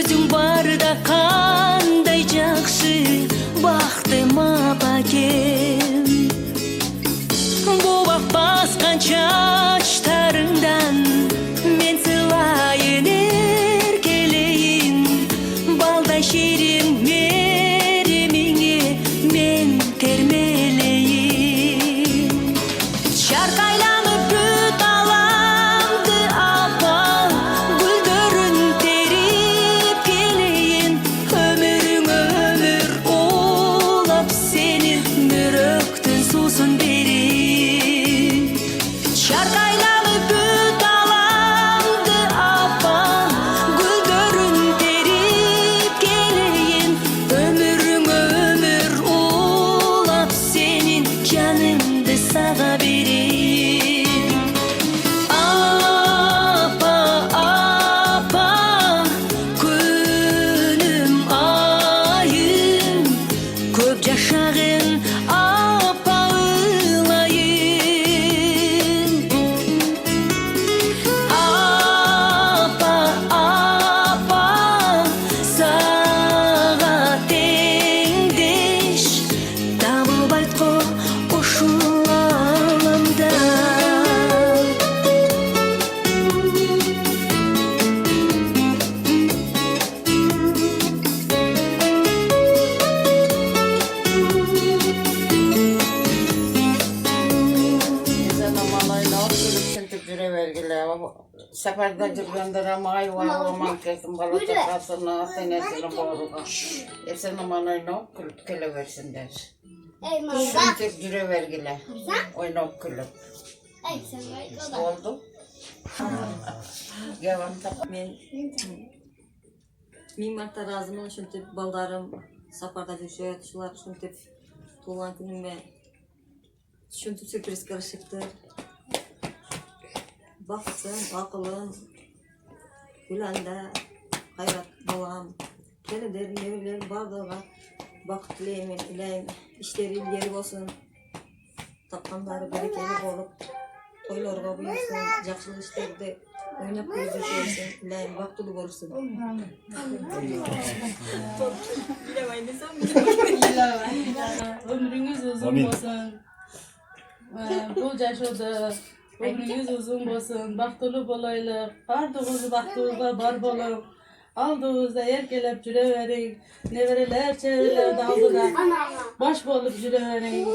Özün barda kanday jakşı baktıma bakem. Bu bak baskan çaçlarından men sılayın erkeleyin. Balday şirin merimine men termeleyin. Şarkaylanıp büt alamdı apa, güldürün terip geleyin. Ömürün ömür olap senin müröktün susun derin. Şarkaylanıp büt alamdı apa, güldürün terip geleyin. Ömürün ömür olap senin canımdı sağa verin. Apa apa günüm ayım, köp yaşağın apa ılayım. Apa apa sağa tengdeş, tabıl baytko oşul alamda. Bizden amalayla oturup çünkü cüre vergiler. Seferde cürbendere may var, roman kesim, balatakasını, senesini boruğa. Hepsinin amalayla kele versinler. Çünkü cüre vergiler. Oynayıp kılıp. Oldu. Yavan tap. Min marta razımın şuntip baldarım safarda düşüyor, şular şuntip tuğlan günüme şuntip sürpriz karışıktır. Baksın, akılım, gülende, hayrat balam, kendilerin evlerin bardağına bakıp dileyim, ileyim, işleri ileri olsun, tapkanları berekeli olup, toylarga buyursun, jakşılık işlerde oynap gözüküyorsun, ileyim, vaktulu olursun. Ömrünüz uzun olsun. Bu yaşadı. Ömrünüz uzun olsun. Baktulu bolaylık. Ardığınızı baktığınızda bar bolun. Aldığınızda erkelep cüre verin. Nevereler çevreler daldılar. Baş bolup cüre verin.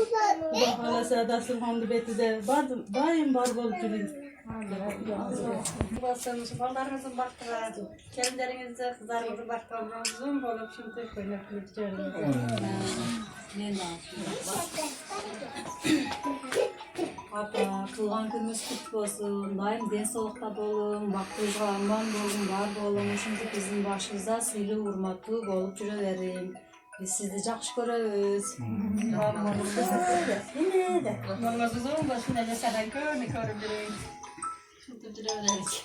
Allah alasa dasturxanlı betide. Daim bar bolup cüreyin. Basınız, ballarınızın baktılar. Kendilerinizde kızlarınızın baktılar. Uzun bolup şimdi koyup geçiyoruz. Apa, kılgan günümüz kutlu olsun, daim densoğlukta bolun, baktığınızda aman bolun, var bolun, şimdi bizim başımıza suylu hurmatlı olup cüreverin. Biz sizi jakşı görüyoruz. Yine de. Normalde uzun başında mesela körünü köründürün. Şimdi cüreveririz.